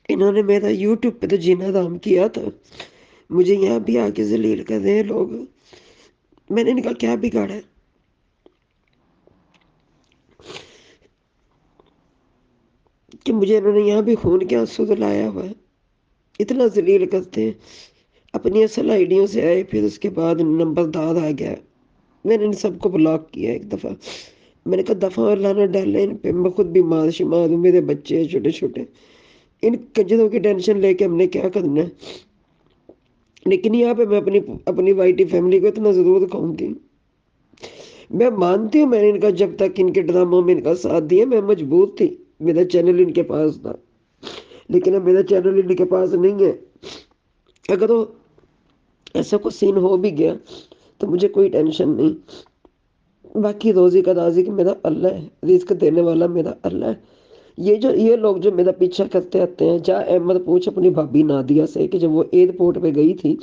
انہوں نے میرا یوٹیوب پہ تو جینا حرام کیا تھا، مجھے یہاں بھی آ کے ذلیل کر رہے ہیں لوگ۔ میں نے ان کا کیا بگاڑا ہے کہ مجھے انہوں نے یہاں بھی خون کے آنسو دلایا ہوا ہے، اتنا ذلیل کرتے ہیں۔ اپنی اصل آئیڈیوں سے آئے، پھر اس کے بعد نمبردار آ گیا۔ میں نے ان سب کو بلاک کیا ایک دفعہ۔ میں نے کہا دفعہ اللہ نہ ڈالے ان پہ، میں خود بیمار شمار ہوں، میرے بچے ہیں چھوٹے چھوٹے، ان کنجروں کی ٹینشن لے کے ہم نے کیا کرنا ہے۔ لیکن یہاں پہ میں اپنی وائی ٹی فیملی کو اتنا ضرور کہوں گی، میں مانتی ہوں میں نے ان کا جب تک ان کے ڈراموں میں ان کا ساتھ دیا میں مجبور تھی، میرا چینل ان کے پاس تھا، لیکن اب میرا چینل ان کے پاس نہیں ہے۔ اگر وہ ایسا کوئی سین ہو بھی گیا تو مجھے کوئی ٹینشن نہیں، باقی روزی کا رازق میرا اللہ ہے، رزق دینے والا میرا اللہ ہے۔ یہ لوگ جو میرا پیچھا کرتے آتے ہیں، جا احمد پوچھ اپنی بھابی نادیہ سے کہ جب وہ ایئرپورٹ پہ گئی تھی،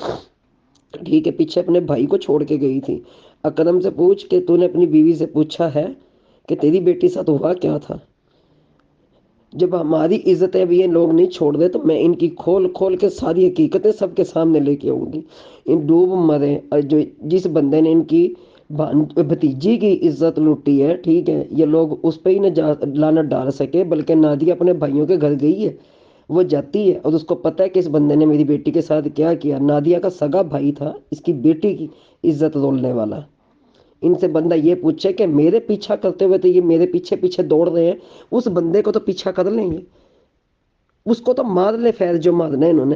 ٹھیک ہے، پیچھے اپنے بھائی کو چھوڑ کے گئی تھی، اکرم سے پوچھ کہ تو نے اپنی بیوی سے پوچھا ہے کہ تیری بیٹی ساتھ ہوا کیا تھا؟ جب ہماری عزت ہے اب یہ لوگ نہیں چھوڑ دے تو میں ان کی کھول کھول کے ساری حقیقتیں سب کے سامنے لے کے آؤں گی۔ ان ڈوب مرے، اور جس بندے نے ان کی بھتیجی کی عزت لوٹی ہے، ٹھیک ہے، یہ لوگ اس پہ ہی نہ لعنت ڈال سکے، بلکہ نادیہ اپنے بھائیوں کے گھر گئی ہے، وہ جاتی ہے اور اس کو پتہ ہے کہ اس بندے نے میری بیٹی کے ساتھ کیا کیا۔ نادیہ کا سگا بھائی تھا اس کی بیٹی کی عزت رولنے والا۔ ان سے بندہ یہ پوچھے کہ میرے پیچھا کرتے ہوئے تو یہ میرے پیچھے پیچھے دوڑ رہے ہیں، اس بندے کو تو پیچھا کر لیں گے، اس کو تو مار لے، خیر جو مارنا ہے انہوں نے۔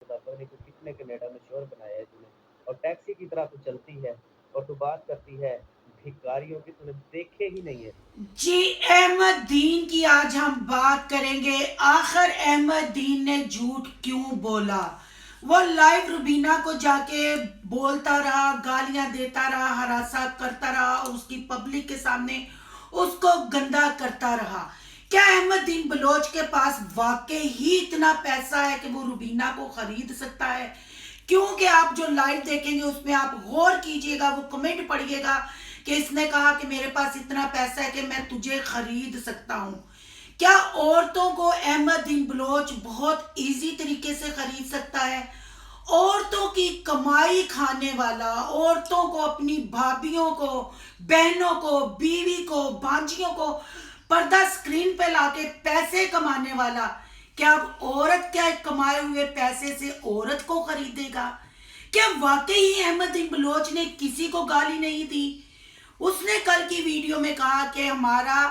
پتہ نہیں تو کتنے کینیڈا میں شور بنایا ہے تمہیں، اور ٹیکسی کی طرح تو چلتی ہے اور تو بات کرتی ہے بھکاریوں کی، تمہیں دیکھے ہی نہیں ہے۔ جی احمد دین کی آج ہم بات کریں گے، آخر احمد دین نے جھوٹ کیوں بولا؟ وہ لائیو روبینہ کو جا کے بولتا رہا، گالیاں دیتا رہا، ہراساں کرتا رہا، اور اس کی پبلک کے سامنے اس کو گندا کرتا رہا۔ کیا احمد دین بلوچ کے پاس واقعی ہی اتنا پیسہ ہے کہ وہ روبینہ کو خرید سکتا ہے؟ کیونکہ آپ جو لائیو دیکھیں گے اس میں آپ غور کیجئے گا، وہ کمنٹ پڑھئے گا کہ اس نے کہا کہ میرے پاس اتنا پیسہ ہے کہ میں تجھے خرید سکتا ہوں۔ کیا عورتوں کو احمد دین بلوچ بہت ایزی طریقے سے خرید سکتا ہے؟ عورتوں کی کمائی کھانے والا، عورتوں کو، اپنی بھابیوں کو، بہنوں کو، بیوی کو، بھانجیوں کو پردہ سکرین پہ لا کے پیسے کمانے والا، کیا اب عورت کیا کمائے ہوئے پیسے سے عورت کو خریدے گا؟ کیا واقعی احمد دین بلوچ نے کسی کو گالی نہیں دی؟ اس نے کل کی ویڈیو میں کہا کہ ہمارا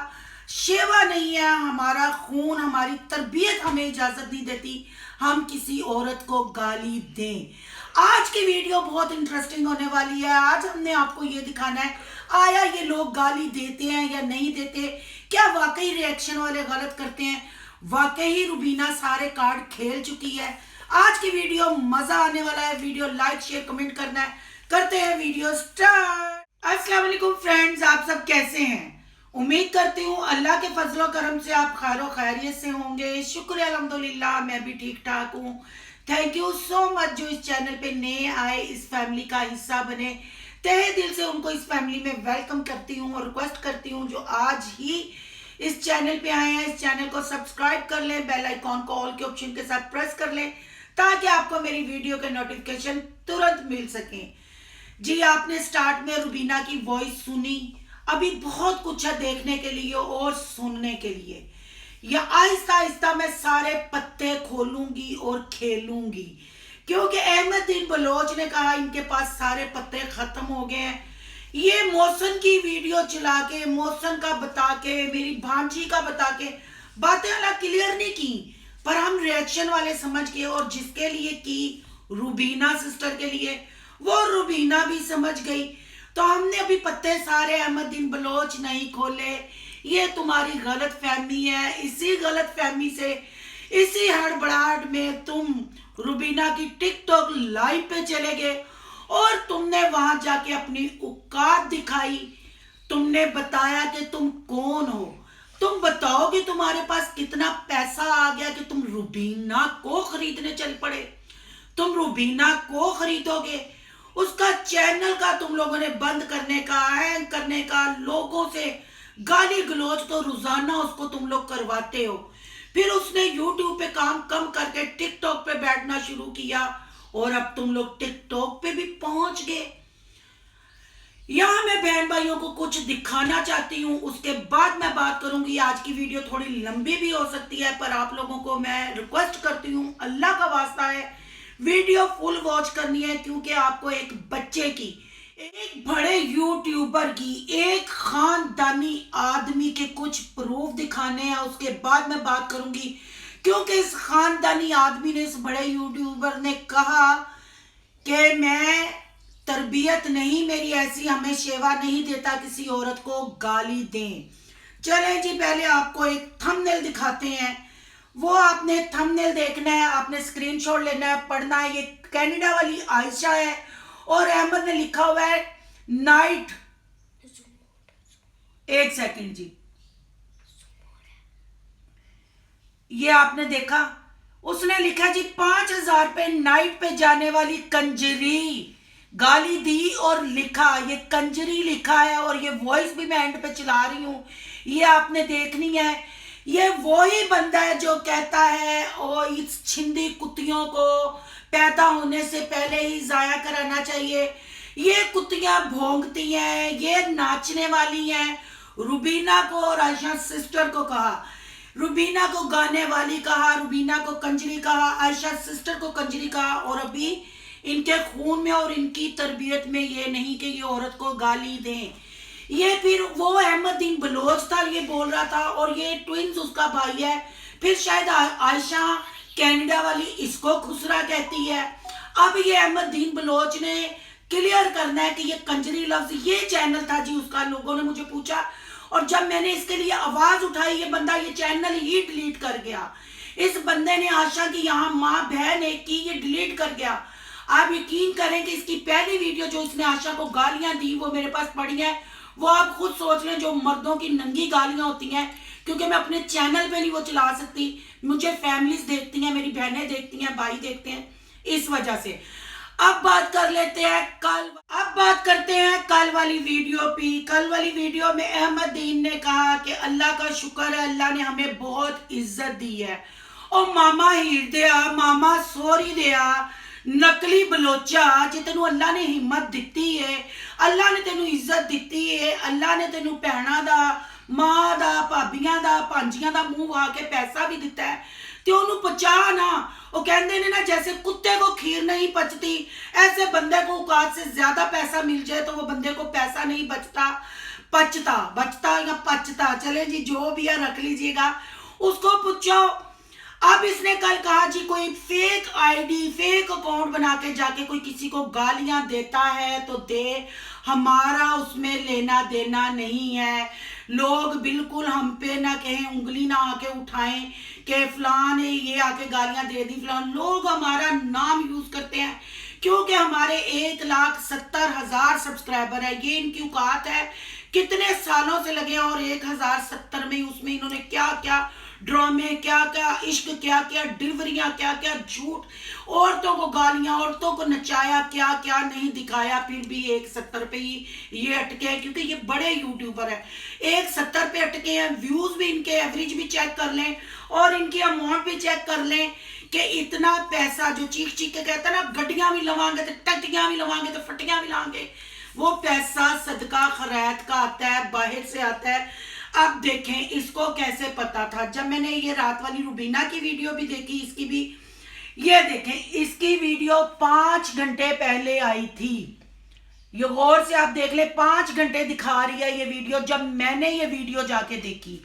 شیوا نہیں ہے، ہمارا خون، ہماری تربیت ہمیں اجازت نہیں دیتی ہم کسی عورت کو گالی دیں۔ آج کی ویڈیو بہت انٹرسٹنگ ہونے والی ہے۔ آج ہم نے آپ کو یہ دکھانا ہے آیا یہ لوگ گالی دیتے ہیں یا نہیں دیتے، کیا واقعی ریئیکشن والے غلط کرتے ہیں، واقعی روبینہ سارے کارڈ کھیل چکی ہے۔ آج کی ویڈیو مزہ آنے والا ہے، ویڈیو لائک شیئر کمنٹ کرنا ہے۔ کرتے ہیں ویڈیو سٹارٹ۔ السلام علیکم فرینڈز، آپ سب کیسے ہیں؟ امید کرتی ہوں اللہ کے فضل و کرم سے آپ خیر و خیریت سے ہوں گے۔ شکر الحمدللہ میں بھی ٹھیک ٹھاک ہوں۔ تھینک یو سو مچ جو اس چینل پہ نئے آئے، اس فیملی کا حصہ بنے، تہہ دل سے ان کو اس فیملی میں ویلکم کرتی ہوں اور ریکویسٹ کرتی ہوں جو آج ہی اس چینل پہ آئے ہیں اس چینل کو سبسکرائب کر لیں، بیل آئیکن کو آل کے آپشن کے ساتھ پریس کر لیں تاکہ آپ کو میری ویڈیو کے نوٹیفیکیشن ترنت مل سکیں۔ جی آپ نے سٹارٹ میں روبینہ کی وائس سنی، ابھی بہت کچھ ہے دیکھنے کے لیے اور سننے کے لیے۔ یا آہستہ آہستہ میں سارے پتے کھولوں گی اور کھیلوں گی، کیونکہ احمد دین بلوچ نے کہا ان کے پاس سارے پتے ختم ہو گئے ہیں۔ یہ موسن کی ویڈیو چلا کے، موسن کا بتا کے، میری بھانجی کا بتا کے باتیں اللہ کلیئر نہیں کی، پر ہم ریئیکشن والے سمجھ گئے، اور جس کے لیے کی روبینہ سسٹر کے لیے، وہ روبینہ بھی سمجھ گئی۔ تو ہم نے ابھی پتے سارے احمد دین بلوچ نہیں کھولے، یہ تمہاری غلط فہمی ہے۔ اسی غلط فہمی سے، اسی ہڑبڑاہٹ میں تم روبینہ کی ٹک ٹاک لائیو پہ چلے گئے اور تم نے وہاں جا کے اپنی اوقات دکھائی، تم نے بتایا کہ تم کون ہو، تم بتاؤ کہ تمہارے پاس کتنا پیسہ آ گیا کہ تم روبینہ کو خریدنے چل پڑے، تم روبینہ کو خریدو گے۔ اس کا چینل کا تم لوگوں نے بند کرنے کا، ہینگ کرنے کا، لوگوں سے گالی گلوچ تو روزانہ اس کو تم لوگ کرواتے ہو، फिर उसने यूट्यूब पे काम कम करके टिकटॉक पे बैठना शुरू किया और अब तुम लोग टिकटॉक पे भी पहुंच गए। यहां मैं बहन भाइयों को कुछ दिखाना चाहती हूं, उसके बाद मैं बात करूंगी। आज की वीडियो थोड़ी लंबी भी हो सकती है, पर आप लोगों को मैं रिक्वेस्ट करती हूं, अल्लाह का वास्ता है वीडियो फुल वॉच करनी है, क्योंकि आपको एक बच्चे की, एक बड़े यूट्यूबर की, एक खानदानी आदमी के कुछ प्रूफ दिखाने हैं। उसके बाद मैं बात करूंगी, क्योंकि इस खानदानी आदमी ने, इस बड़े यूट्यूबर ने कहा कि मैं तरबियत नहीं मेरी ऐसी, हमें शेवा नहीं देता किसी औरत को गाली दें। चलें जी, पहले आपको एक थंबनेल दिखाते हैं। वो आपने थंबनेल देखना है, आपने स्क्रीनशॉट लेना है, पढ़ना है। ये कनाडा वाली आयशा है और अहमद ने लिखा हुआ है नाइट। एक सेकंड जी, ये आपने देखा, उसने लिखा जी 5,000 पे नाइट पे जाने वाली कंजरी, गाली दी और लिखा, ये कंजरी लिखा है, और ये वॉइस भी मैं एंड पे चला रही हूं, ये आपने देखनी है। ये वही बंदा है जो कहता है और इस छिंदी कुत्तियों को पैदा होने से पहले ही जाया कराना चाहिए। ये कुत्तियां भोंगती हैं, ये नाचने वाली हैं। रुबीना को और आयशा सिस्टर को कहा, रुबीना को गाने वाली कहा, रुबीना को कंजरी कहा, आयशा सिस्टर को कंजरी कहा, और अभी इनके खून में और इनकी तरबियत में ये नहीं कि ये औरत को गाली दें। ये फिर वो अहमदीन बलोच था, ये बोल रहा था, और ये ट्विंस उसका भाई है। फिर शायद आयशा कनाडा वाली इसको खुसरा कहती है। अब ये अहमदीन बलोच ने क्लियर करना है कि ये कंजरी लफ्ज, ये चैनल था जी उसका, लोगों ने मुझे पूछा, और जब मैंने इसके लिए आवाज उठाई, ये बंदा ये चैनल ही डिलीट कर गया। इस बंदे ने आशा की यहाँ माँ बहन एक की, ये डिलीट कर गया। आप यकीन करें कि इसकी पहली वीडियो जो इसने आशा को गालियां दी वो मेरे पास पड़ी है। वो आप खुद सोच लें, जो मर्दों की नंगी गालियां होती हैं, क्योंकि मैं अपने चैनल पे नहीं वो चला सकती, मुझे फैमिलीज देखती हैं, मेरी बहनें देखती हैं, भाई देखते हैं, इस वजह से। अब बात कर लेते हैं अब बात करते हैं कल वाली वीडियो पे। कल वाली वीडियो में अहमदीन ने कहा कि अल्लाह का शुक्र है, अल्लाह ने हमें बहुत इज्जत दी है। और मामा हीर दिया, मामा सोरी दिया, नकली बलोचा, जे तेनू अल्लाह ने हिम्मत दिती है, अल्लाह ने तेनू इज्जत दिती है, अल्लाह ने तेनू भैणा दा, मां दा, भाबियां दा, भांजियां दा मुंह वा के पैसा भी दिता है, ते ओनू पचा ना। वो कहते ने ना, जैसे कुत्ते को खीर नहीं पचती, ऐसे बंदे को औकात से ज्यादा पैसा मिल जाए तो वो बंदे को पैसा नहीं बचता या पचता, चले जी जो भी है रख लीजिएगा, उसको पूछो। अब इसने कल कहा जी कोई फेक आईडी, फेक अकाउंट बना के जाके कोई किसी को गालियां देता है तो दे, हमारा उसमें लेना देना नहीं है। लोग बिल्कुल हम पे ना कहें, उंगली ना आके उठाएं कि फलां ने ये आके गालियां दे दी फलां। लोग हमारा नाम यूज करते हैं क्योंकि हमारे 1,70,000 सब्सक्राइबर है। ये इनकी औकात है, कितने सालों से लगे, और 1,070 में उसमें इन्होंने क्या क्या ड्रामे, क्या क्या इश्क, क्या क्या डिलीवरियां, क्या क्या झूठ, औरतों को गालियां, औरतों को नचाया, क्या क्या नहीं दिखाया, फिर भी 1,70 पे ही ये अटके हैं, क्योंकि ये बड़े यूट्यूबर है। 1,70 पे अटके हैं। व्यूज भी इनके एवरेज भी चेक कर लें और इनकी अमाउंट भी चेक कर लें कि इतना पैसा जो चीख चीख के कहता है ना, गड्डियां भी लवांगे तो टट्टियां भी लवांगे तो फटियां भी लाएंगे, वो पैसा सदका खैरात का आता है, बाहर से आता है। अब देखें इसको कैसे पता था। जब मैंने ये रात वाली रुबीना की वीडियो भी देखी, इसकी भी, ये देखें इसकी वीडियो 5 घंटे पहले आई थी। ये गौर से आप देख ले, 5 घंटे दिखा रही है ये वीडियो, जब मैंने ये वीडियो जाके देखी।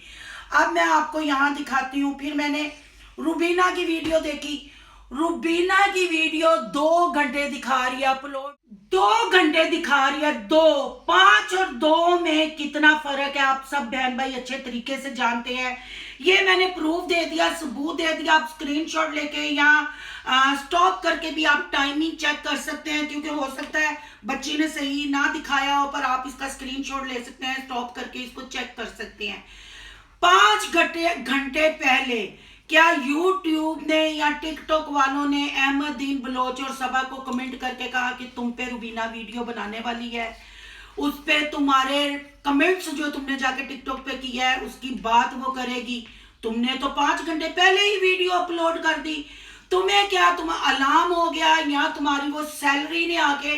अब मैं आपको यहां दिखाती हूँ। फिर मैंने रुबीना की वीडियो देखी, रुबीना की वीडियो 2 घंटे दिखा रही है अपलोड, 2 घंटे दिखा रही है। 5 और 2 में कितना फर्क है, आप सब बहन भाई अच्छे तरीके से जानते हैं। ये मैंने प्रूफ दे दिया, सबूत दे दिया। आप स्क्रीनशॉट लेके यहाँ स्टॉप करके भी आप टाइमिंग चेक कर सकते हैं, क्योंकि हो सकता है बच्ची ने सही ना दिखाया हो, पर आप इसका स्क्रीनशॉट ले सकते हैं, स्टॉप करके इसको चेक कर सकते हैं। 5 घंटे पहले क्या यूट्यूब ने या टिकटॉक वालों ने अहमदीन बलोच और सबा को कमेंट करके कहा कि तुम पे रुबीना वीडियो बनाने वाली है, उस पे तुम्हारे कमेंट्स जो तुमने जाके टिकटॉक पे किया है उसकी बात वो करेगी? तुमने तो 5 घंटे पहले ही वीडियो अपलोड कर दी। तुम्हें क्या, तुम अलार्म हो गया या तुम्हारी वो सैलरी ने आके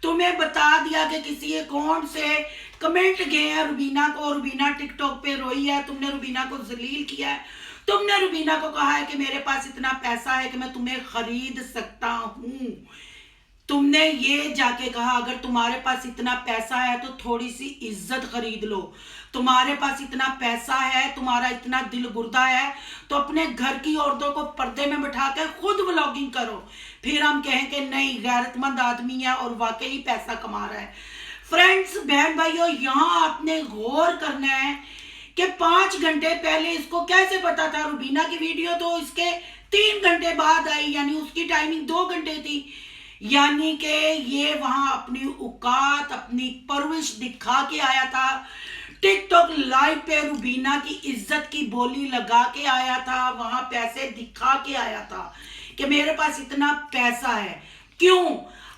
तुम्हें बता दिया कि किसी अकाउंट से कमेंट गए हैं रुबीना को, रुबीना टिकटॉक पे रोई है, तुमने रुबीना को जलील किया है, तुमने रुबीना को कहा है कि मेरे पास इतना पैसा है कि मैं तुम्हें खरीद सकता हूं। तुमने ये जाके कहा अगर तुम्हारे पास इतना पैसा है तो थोड़ी सी इज्जत खरीद लो, तुम्हारे पास इतना पैसा है, तुम्हारा इतना दिल गुर्दा है तो अपने घर की औरतों को पर्दे में बिठा के खुद व्लॉगिंग करो, फिर हम कहें कि नहीं गैरतमंद आदमी है और वाकई पैसा कमा रहा है। फ्रेंड्स, बहन भाइयों, यहाँ आपने गौर करना है कि 5 घंटे पहले इसको कैसे पता था। रुबीना की वीडियो तो इसके 3 घंटे बाद आई, यानी उसकी टाइमिंग 2 घंटे थी, यानी कि ये वहां अपनी औकात, अपनी परवरिश दिखा के आया था। टिकटॉक लाइव पे रुबीना की इज्जत की बोली लगा के आया था, वहां पैसे दिखा के आया था कि मेरे पास इतना पैसा है। क्यों?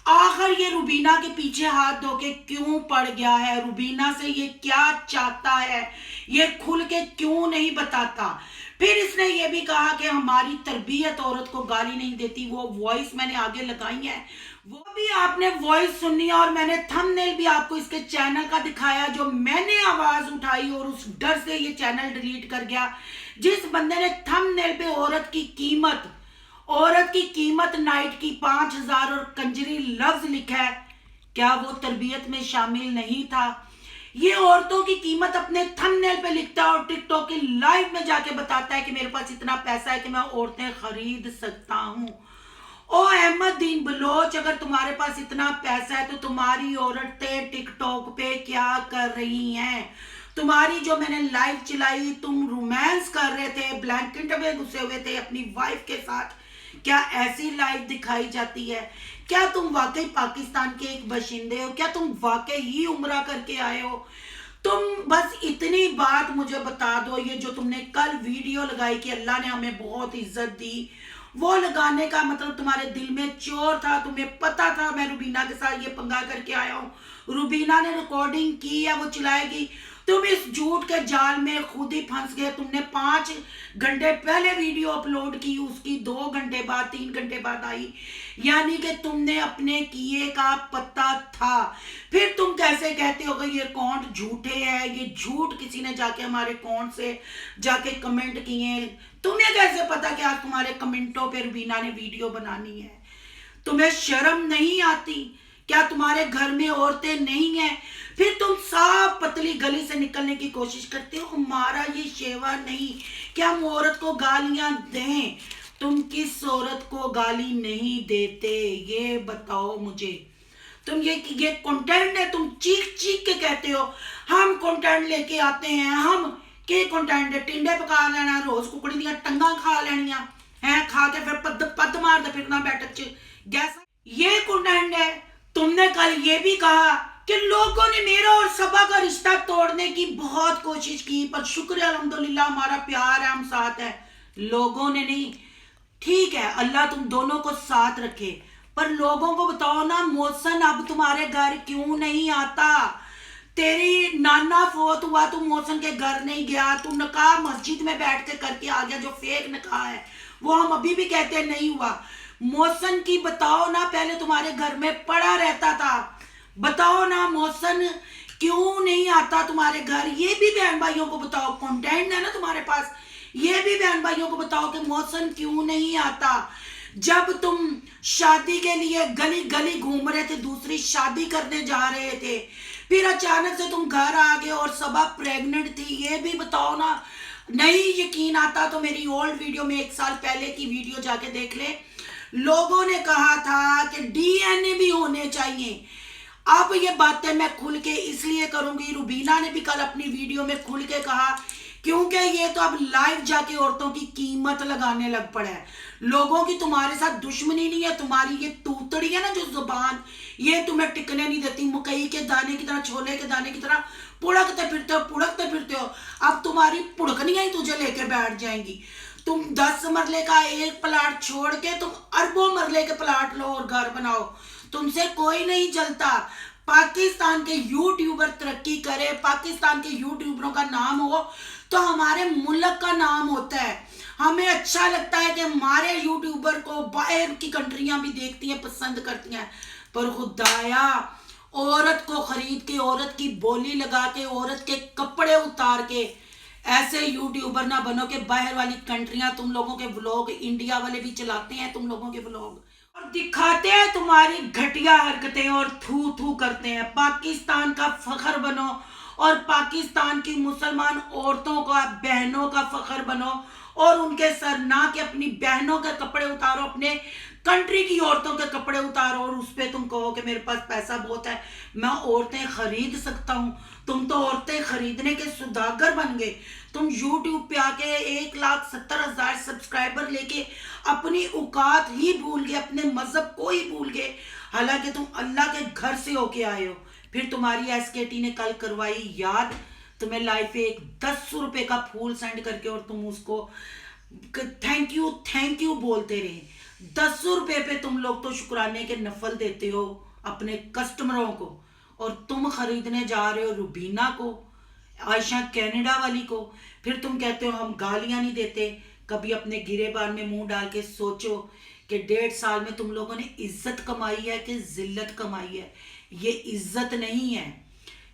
आखिर ये रुबीना के पीछे हाथ धो के क्यों पड़ गया है? रुबीना से ये क्या चाहता है? ये खुल के क्यों नहीं बताता? फिर इसने ये भी कहा कि हमारी तरबियत औरत को गाली नहीं देती। वो वॉइस मैंने आगे लगाई है, वो भी आपने वॉइस सुनी और मैंने थंबनेल भी आपको इसके चैनल का दिखाया जो मैंने आवाज उठाई और उस डर से ये चैनल डिलीट कर गया। जिस बंदे ने थंबनेल पे औरत की कीमत नाइट की 5000 और कंजरी लफ्ज लिखा है, क्या वो तरबियत में शामिल नहीं था? ये औरतों की कीमत अपने थंबनेल पे लिखता है और टिकटॉक की लाइव में जाके बताता है कि मेरे पास इतना पैसा है कि मैं औरतें खरीद सकता हूं। ओ अहमदीन बलोच, अगर तुम्हारे पास इतना पैसा है तो तुम्हारी औरतें टिकटॉक पे क्या कर रही हैं? तुम्हारी जो मैंने लाइव चलाई, तुम रोमांस कर रहे थे, ब्लैंकेट में घुसे हुए थे अपनी वाइफ के साथ, क्या ऐसी लाइव दिखाई जाती है? क्या तुम वाकई पाकिस्तान के एक बशिंदे हो? क्या तुम वाकई ही उम्रा करके आए हो? तुम बस इतनी बात मुझे बता दो, ये जो तुमने कल वीडियो लगाई कि अल्लाह ने हमें बहुत इज्जत दी, वो लगाने का मतलब तुम्हारे दिल में चोर था, तुम्हें पता था मैं रुबीना के साथ ये पंगा करके आया हूँ, रुबीना ने रिकॉर्डिंग की है, वो चलाएगी। तुम इस झूठ के जाल में खुद ही फंस गए। तुमने 5 घंटे पहले वीडियो अपलोड की, उसकी 2 घंटे बाद 3 घंटे बाद आई, यानी कि तुमने अपने किए का पता था। फिर तुम कैसे कहते हो कि ये अकाउंट झूठे हैं, ये झूठ किसी ने जाके हमारे अकाउंट से जाके कमेंट किए? तुम्हें कैसे पता कि आज तुम्हारे कमेंटों पे रुबीना ने वीडियो बनानी है? तुम्हें शर्म नहीं आती? क्या तुम्हारे घर में औरतें नहीं हैं? फिर तुम साफ पतली गली से निकलने की कोशिश करते हो। हमारा ये शेवा नहीं कि हम औरत को गालियां दें। तुम किस औरत को गाली नहीं देते ये बताओ मुझे। तुम ये कंटेंट है, तुम चीख चीख के कहते हो हम कंटेंट लेके आते हैं, हम के कंटेंट है, टिंडे पका लेना, रोज कुकड़ी दियां टंगा खा लेनिया है, खा के फिर पद मार दे फिरना बैठक च गैस, ये कंटेंट है। तुमने कल ये भी कहा कि लोगों ने मेरा और सबा का रिश्ता तोड़ने की बहुत कोशिश की, पर शुक्र है अल्हम्दुलिल्लाह हमारा प्यार है, हम साथ है। लोगों ने नहीं, ठीक है, अल्लाह तुम दोनों को साथ रखे, पर लोगों को बताओ ना, मोहसन अब तुम्हारे घर क्यों नहीं आता? तेरी नाना फोत हुआ, तू मोहसन के घर नहीं गया, तू निकाह मस्जिद में बैठ के करके आ गया, जो फेक निकाह है वो हम अभी भी कहते हैं नहीं हुआ। मोहसन की बताओ ना, पहले तुम्हारे घर में पड़ा रहता था, बताओ ना मोहसन क्यों नहीं आता तुम्हारे घर? ये भी बहन भाइयों को बताओ, कंटेंट है ना तुम्हारे पास, ये भी बहन भाइयों को बताओ कि मोहसन क्यों नहीं आता? जब तुम शादी के लिए गली गली घूम रहे थे, दूसरी शादी करने जा रहे थे, फिर अचानक से तुम घर आ गए और सबा प्रेग्नेंट थी, ये भी बताओ ना। नहीं यकीन आता तो मेरी ओल्ड वीडियो में 1 साल पहले की वीडियो जाके देख ले। लोगों ने कहा था कि डीएनए भी होने चाहिए। अब ये बातें मैं खुल के इसलिए करूंगी, रुबीना ने भी कल अपनी वीडियो में खुल के कहा, क्योंकि ये तो अब लाइव जाके औरतों की कीमत लगाने लग पड़ा है। लोगों की तुम्हारे साथ दुश्मनी नहीं है, तुम्हारी ये तूतड़ी है ना जो जुबान, ये तुम्हें टिकने नहीं देती। मकई के दाने की तरह, छोले के दाने की तरह पुड़कते फिरते हो। अब तुम्हारी पुड़कनियां ही तुझे लेके बैठ जाएंगी। तुम 10 मरले का एक प्लाट छोड़ के तुम अरबों मरले के प्लाट लो और घर बनाओ, तुमसे कोई नहीं चलता। पाकिस्तान के यूट्यूबर तरक्की करे, पाकिस्तान के यूट्यूबरों का नाम हो, तो हमारे मुल्क का नाम होता है। हमें अच्छा लगता है कि हमारे यूट्यूबर को बाहर की कंट्रियां भी देखती हैं, पसंद करती हैं, पर खुदाया औरत को खरीद के, औरत की बोली लगा के, औरत के कपड़े उतार के ऐसे यूट्यूबर ना बनो कि बाहर वाली कंट्रियां तुम लोगों के व्लॉग, इंडिया वाले भी चलाते हैं तुम लोगों के व्लॉग और दिखाते हैं तुम्हारी घटिया हरकतें और थू थू करते हैं। पाकिस्तान का फखर बनो और पाकिस्तान की मुसलमान औरतों का, बहनों का फखर बनो और उनके सर ना कि अपनी बहनों के कपड़े उतारो, अपने कंट्री की औरतों के कपड़े उतारो और उस पर तुम कहो कि मेरे पास पैसा बहुत है, मैं औरतें खरीद सकता हूं। तुम तो औरतें खरीदने के सुदागर बन गए। तुम यूट्यूब पे आके 1,70,000 सब्सक्राइबर लेके अपनी औकात ही भूल गए, अपने मजहब को ही भूल गए, हालांकि तुम अल्लाह के घर से होके आए हो। फिर तुम्हारी एसकेटी ने कल करवाई याद, तुम्हें लाइफ पे एक 10 रुपए का फूल सेंड करके और तुम उसको थैंक यू बोलते रहे। 10 रुपए पे तुम लोग तो शुक्राने के नफल देते हो अपने कस्टमरों को, और तुम खरीदने जा रहे हो रुबीना को, आयशा कनाडा वाली को। फिर तुम कहते हो हम गालियां नहीं देते। कभी अपने गिरेबान में मुंह डाल के सोचो कि 1.5 साल में तुम लोगों ने इज्जत कमाई है कि जिल्लत कमाई है। ये इज्जत नहीं है,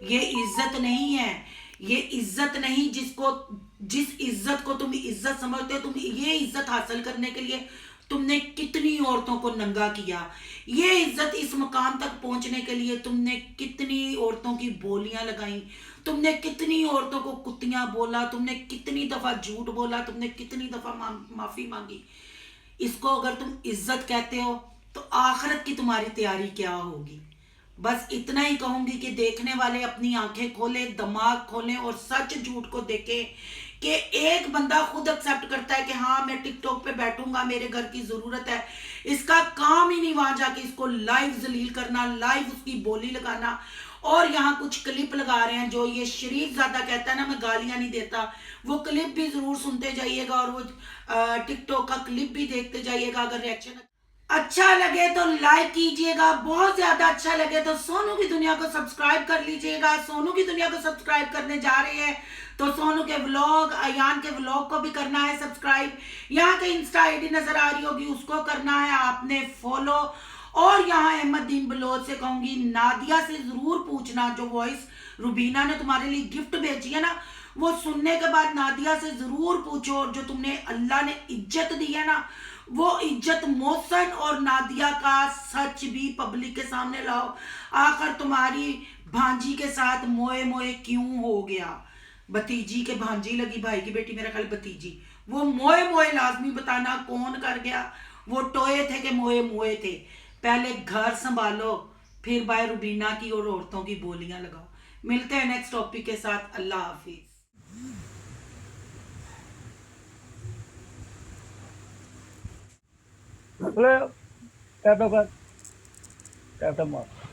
ये इज्जत नहीं है, ये इज्जत नहीं। जिस इज्जत को तुम इज्जत समझते हो, तुम ये इज्जत हासिल करने के लिए तुमने कितनी औरतों को नंगा किया। ये इज्जत इस मकाम तक पहुंचने के लिए तुमने कितनी औरतों की बोलियां लगाई, तुमने कितनी औरतों को कुत्तियां बोला, तुमने कितनी दफा झूठ बोला, तुमने कितनी दफा माफी मांगी। इसको अगर तुम इज्जत कहते हो तो आखिरत की तुम्हारी तैयारी क्या होगी। बस इतना ही कहूंगी कि देखने वाले अपनी आंखें खोले, दिमाग खोलें और सच झूठ को देखें कि एक बंदा खुद एक्सेप्ट करता है कि हाँ मैं टिकटॉक पे बैठूंगा, मेरे घर की जरूरत है। इसका काम ही नहीं वहां जाके इसको लाइव जलील करना, लाइव उसकी बोली लगाना। और यहाँ कुछ क्लिप लगा रहे हैं जो ये शरीफ ज्यादा कहता है ना मैं गालियां नहीं देता, वो क्लिप भी जरूर सुनते जाइएगा और वो टिकटॉक का क्लिप भी देखते जाइएगा। अगर रिएक्शन अच्छा लगे तो लाइक कीजिएगा, बहुत ज्यादा अच्छा लगे तो सोनू की दुनिया को सब्सक्राइब कर लीजिएगा। सोनू की दुनिया को सब्सक्राइब करने जा रहे हैं तो सोनू के व्लॉग, अयान के व्लॉग को भी करना है सब्सक्राइब। यहाँ के इंस्टा आईडी नजर आ रही होगी, उसको करना है आपने फॉलो। और यहाँ अहमदीन बलोच से कहूंगी नादिया से जरूर पूछना, जो वॉइस रुबीना ने तुम्हारे लिए गिफ्ट भेजी है ना, वो सुनने के बाद नादिया से जरूर पूछो। और जो तुमने अल्लाह ने इज्जत दी है ना, वो इज्जत मोहसन और नादिया का सच भी पब्लिक के सामने लाओ। आखिर तुम्हारी भांजी के साथ मोए मोए क्यों हो गया। भतीजी के भांजी लगी, भाई की बेटी मेरा ख्याल भतीजी, वो मोए मोए लाजमी बताना कौन कर गया। वो टोए थे कि मोए मोए थे। पहले घर संभालो, फिर बाय रुबीना की और औरतों की बोलियां लगाओ। मिलते हैं नेक्स्ट टॉपिक के साथ। अल्लाह हाफिज। टैप टैप कर, टैप टैप मार।